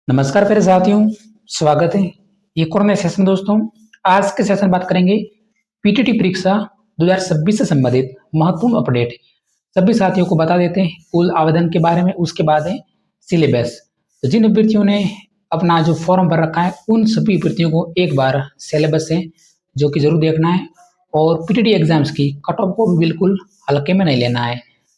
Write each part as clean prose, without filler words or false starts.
नमस्कार प्यारे साथियों, स्वागत है एक और नए सेशन में। दोस्तों, आज के सेशन बात करेंगे पीटीटी परीक्षा 2026 से संबंधित महत्वपूर्ण अपडेट। सभी साथियों को बता देते हैं कुल आवेदन के बारे में, उसके बाद है सिलेबस। तो जिन अभ्यर्थियों ने अपना जो फॉर्म भर रखा है उन सभी अभ्यर्थियों को एक बार सिलेबस है जो कि जरूर देखना है, और पीटीटी एग्जाम्स की कट ऑफ को भी बिल्कुल हल्के में नहीं लेना है,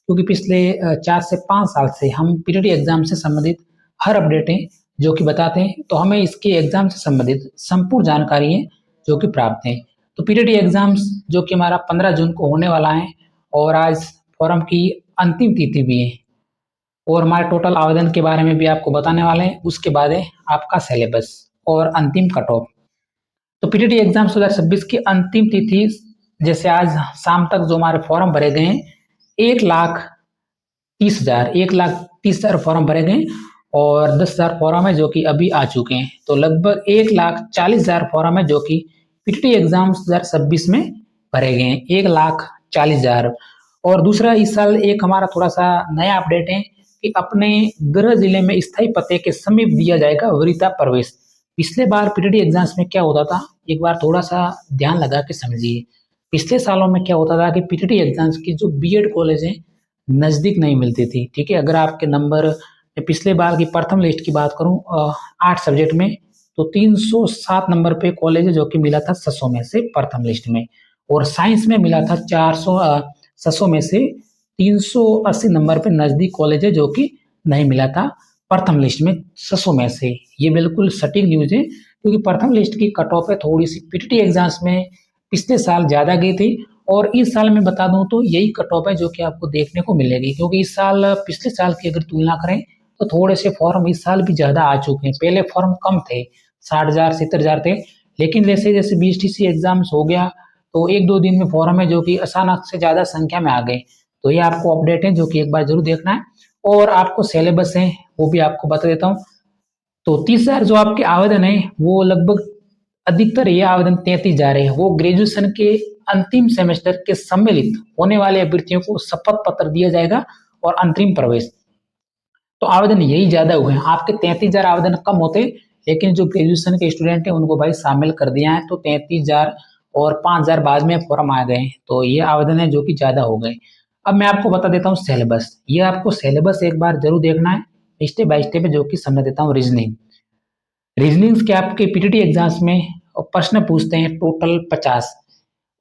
क्योंकि पिछले 4 से 5 साल से हम पीटीटी एग्जाम से संबंधित हर अपडेटें जो कि बताते हैं, तो हमें इसके एग्जाम से संबंधित संपूर्ण जानकारी है जो कि प्राप्त है। तो पीटीटी एग्जाम्स जो कि हमारा 15 जून को होने वाला है, और आज फॉर्म की अंतिम तिथि भी है, और हमारे टोटल आवेदन के बारे में भी आपको बताने वाले हैं। उसके बाद है आपका सिलेबस और अंतिम कट ऑफ। तो पीटीटी एग्जाम्स 2026 की अंतिम तिथि, जैसे आज शाम तक जो हमारे फॉर्म भरे गए हैं 1,30,000 फॉर्म भरे गए, और 10,000 फॉर्म है जो कि अभी आ चुके हैं। तो लगभग 1,40,000 फॉर्म है जो कि पीटीटी एग्जाम्स 2026 में भरे गए हैं, 1,40,000। और दूसरा, इस साल एक हमारा थोड़ा सा नया अपडेट है कि अपने गृह जिले में स्थायी पते के समीप दिया जाएगा वरीयता प्रवेश। पिछले बार पीटीटी एग्जाम्स में क्या होता था, एक बार थोड़ा सा ध्यान लगा के समझिए। पिछले सालों में क्या होता था कि पीटीटी एग्जाम्स की जो बीएड कॉलेज है नज़दीक नहीं मिलती थी। ठीक है, अगर आपके नंबर, पिछले बार की प्रथम लिस्ट की बात करूं 8 सब्जेक्ट में, तो 307 नंबर पे कॉलेज जो कि मिला था 600 में से प्रथम लिस्ट में, और साइंस में मिला था 600 में से 380 नंबर पे नजदीक कॉलेज है जो कि नहीं मिला था प्रथम लिस्ट में 600 में से। ये बिल्कुल सटीक न्यूज है, क्योंकि प्रथम लिस्ट की कट ऑफ है थोड़ी सी पीटीटी एग्जाम्स में पिछले साल ज्यादा गई थी, और इस साल मैं बता दूं तो यही कट ऑफ है जो कि आपको देखने को मिलेगी। क्योंकि इस साल पिछले साल की अगर तुलना करें तो थोड़े से फॉर्म इस साल भी ज्यादा आ चुके हैं। पहले फॉर्म कम थे, 60,000 70,000 थे, लेकिन जैसे जैसे बीटीसी एग्जाम्स हो गया तो एक दो दिन में फॉर्म है जो कि अचानक से ज्यादा संख्या में आ गए। तो ये आपको अपडेट है जो कि एक बार जरूर देखना है, और आपको सिलेबस है वो भी आपको बता देता हूँ। तो 30,000 जो आपके आवेदन है वो लगभग अधिकतर ये आवेदन 33,000 है, वो ग्रेजुएशन के अंतिम सेमेस्टर के सम्मिलित होने वाले अभ्यर्थियों को शपथ पत्र दिया जाएगा और अंतरिम प्रवेश। तो आवेदन यही ज्यादा हुए हैं, आपके 33,000 आवेदन कम होते, लेकिन जो ग्रेजुएशन के स्टूडेंट हैं उनको भाई शामिल कर दिया है, तो 33,000 और 5,000 बाद में फॉर्म आ गए, तो ये आवेदन है जो कि ज्यादा हो गए। अब मैं आपको बता देता हूँ सिलेबस। ये आपको सिलेबस एक बार जरूर देखना है स्टेप बाय स्टेप, जो कि समझ देता हूँ। रीजनिंग के आपके पीटीटी एग्जाम्स में प्रश्न पूछते हैं टोटल 50,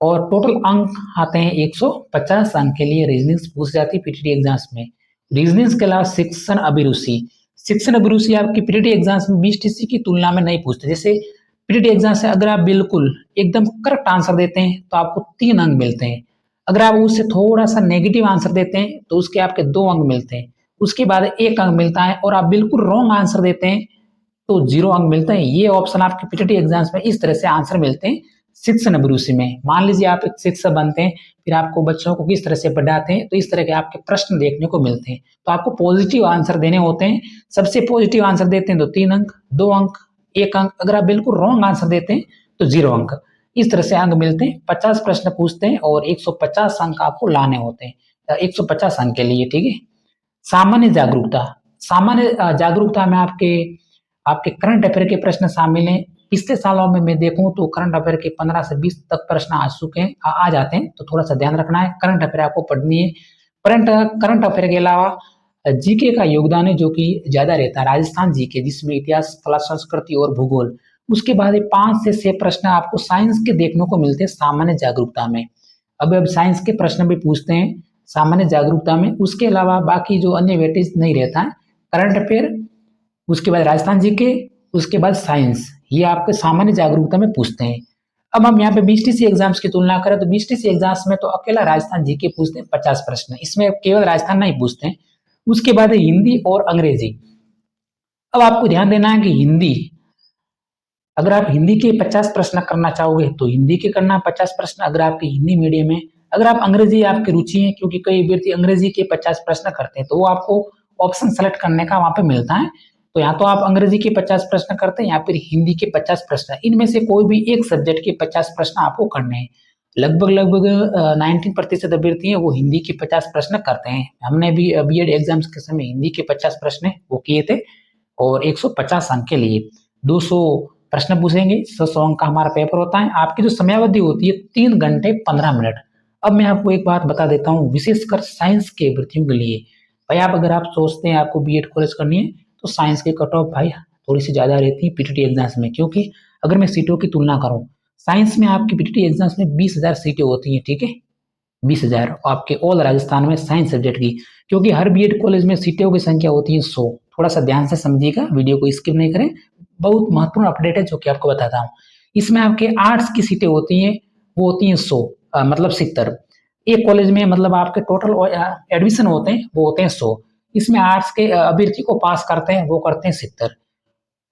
और टोटल अंक आते हैं 150 अंक के लिए रीजनिंग पूछ जाती है पीटीटी एग्जाम्स में। रीजनिंग के अलावा शिक्षण अभिरुचि आपकी पीटीटी एग्जाम्स में बीटीसी की तुलना में नहीं पूछते। जैसे पीटीटी एग्जाम से अगर आप बिल्कुल एकदम करेक्ट आंसर देते हैं तो आपको 3 अंक मिलते हैं। अगर आप उससे थोड़ा सा नेगेटिव आंसर देते हैं तो उसके आपके 2 अंक मिलते हैं। उसके बाद 1 अंक मिलता है, और आप बिल्कुल रॉन्ग आंसर देते हैं तो 0 अंक मिलते हैं। ये ऑप्शन आपके पीटीटी एग्जाम्स में इस तरह से आंसर मिलते हैं शिक्षण अभिरुचि में। मान लीजिए आप एक शिक्षक बनते हैं, फिर आपको बच्चों को किस तरह से पढ़ाते हैं, तो इस तरह के आपके प्रश्न देखने को मिलते हैं। तो आपको पॉजिटिव आंसर देने होते हैं। सबसे पॉजिटिव आंसर देते हैं तो 3 अंक, 2 अंक, 1 अंक। अगर आप बिल्कुल रॉन्ग आंसर देते हैं तो 0 अंक। इस तरह से अंक मिलते हैं। 50 प्रश्न पूछते हैं और 150 अंक आपको लाने होते हैं 150 अंक के लिए। ठीक है। सामान्य जागरूकता। सामान्य जागरूकता में आपके आपके करंट अफेयर के प्रश्न शामिल हैं। पिछले सालों में मैं देखूं तो करंट अफेयर के 15 से 20 तक प्रश्न आ चुके हैं, आ जाते हैं, तो थोड़ा सा ध्यान रखना है। करंट अफेयर आपको पढ़नी है। करंट अफेयर के अलावा जीके का योगदान है जो कि ज्यादा रहता है, राजस्थान जीके, जिसमें इतिहास, कला, संस्कृति और भूगोल। उसके बाद 5 से 6 प्रश्न आपको साइंस के देखने को मिलते हैं सामान्य जागरूकता में। अब साइंस के प्रश्न भी पूछते हैं सामान्य जागरूकता में। उसके अलावा बाकी जो अन्य वेटेज नहीं रहता है, करंट अफेयर, उसके बाद राजस्थान जीके, उसके बाद साइंस, ये आपके सामान्य जागरूकता में पूछते हैं। अब हम यहाँ पे बीटीसी एग्जाम्स की तुलना करें तो बीटीसी एग्जाम्स में तो अकेला राजस्थान जीके पूछते हैं 50 प्रश्न, इसमें केवल राजस्थान नहीं पूछते हैं। उसके बाद है हिंदी और अंग्रेजी। अब आपको ध्यान देना है कि हिंदी, अगर आप हिंदी के 50 प्रश्न करना चाहोगे तो हिंदी के करना 50 प्रश्न, अगर आपके हिंदी मीडियम है। अगर आप अंग्रेजी आपकी रुचि है, क्योंकि कई अभ्यर्थी अंग्रेजी के 50 प्रश्न करते हैं, तो वो आपको ऑप्शन सेलेक्ट करने का वहां पे मिलता है। तो यहाँ तो आप अंग्रेजी के 50 प्रश्न करते हैं या फिर हिंदी के 50 प्रश्न, इनमें से कोई भी एक सब्जेक्ट के 50 प्रश्न आपको करने हैं। लगभग लगभग 90% अभ्यर्थी है वो हिंदी के 50 प्रश्न करते हैं। हमने भी बीएड एग्जाम्स के समय हिंदी के 50 प्रश्न वो किए थे, और 150 अंक के लिए 200 प्रश्न पूछेंगे। 100 अंक का हमारा पेपर होता है। आपकी जो समयावधि होती है 3 घंटे 15 मिनट। अब मैं आपको एक बात बता देता हूँ, विशेषकर साइंस के अभ्यर्थियों के लिए। भाई अगर आप सोचते हैं आपको बीएड कॉलेज करनी है तो साइंस की कट ऑफ भाई थोड़ी सी ज़्यादा रहती है पीटीटी एग्जाम्स में, क्योंकि अगर मैं सीटों की तुलना करूँ, साइंस में आपकी पीटीटी एग्जाम्स में 20,000 सीटें होती हैं, ठीक है, 20,000 आपके ऑल राजस्थान में साइंस सब्जेक्ट की, क्योंकि हर बीएड कॉलेज में सीटों की संख्या होती है 100। थोड़ा सा ध्यान से समझिएगा, वीडियो को स्किप नहीं करें, बहुत महत्वपूर्ण अपडेट है जो कि आपको बताता हूँ। इसमें आपके आर्ट्स की सीटें होती हैं, वो होती हैं 100, मतलब 70। एक कॉलेज में मतलब आपके टोटल एडमिशन होते हैं वो होते हैं 100। इसमें आर्ट्स के अभ्यर्थी को पास करते हैं वो करते हैं 70,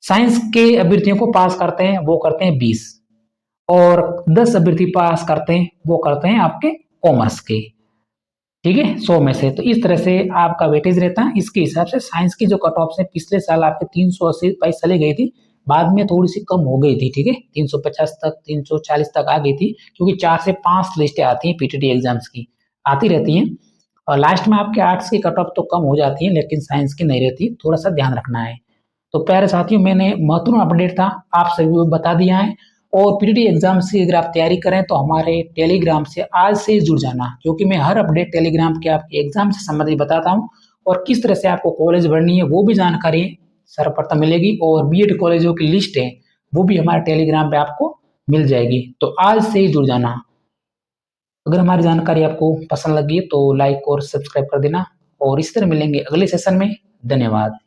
साइंस के अभ्यर्थियों को पास करते हैं वो करते हैं 20, और 10 अभ्यर्थी पास करते हैं वो करते हैं आपके कॉमर्स के, ठीक है, 100 में से। तो इस तरह से आपका वेटेज रहता है। इसके हिसाब से साइंस की जो कट ऑफ से पिछले साल आपके 380 बाईस चली गई थी, बाद में थोड़ी सी कम हो गई थी, ठीक है, 350 तक 340 तक आ गई थी, क्योंकि 4 से 5 लिस्टें आती हैं पीटीटी एग्जाम्स की, आती रहती हैं, और लास्ट में आपके आर्ट्स की कट ऑफ तो कम हो जाती है लेकिन साइंस की नहीं रहती, थोड़ा सा ध्यान रखना है। तो प्यारे साथियों, मैंने महत्वपूर्ण अपडेट था आप सभी को बता दिया है। और पीटीटी एग्जाम से अगर आप तैयारी करें तो हमारे टेलीग्राम से आज से जुड़ जाना, क्योंकि मैं हर अपडेट टेलीग्राम के आपके एग्जाम से संबंधित बताता हूँ, और किस तरह से आपको कॉलेज भरनी है वो भी जानकारी सर्वप्रथम मिलेगी, और बीएड कॉलेजों की लिस्ट है वो भी हमारे टेलीग्राम पे आपको मिल जाएगी। तो आज से ही जुड़ जाना। अगर हमारी जानकारी आपको पसंद लगी है तो लाइक और सब्सक्राइब कर देना, और इस तरह मिलेंगे अगले सेशन में। धन्यवाद।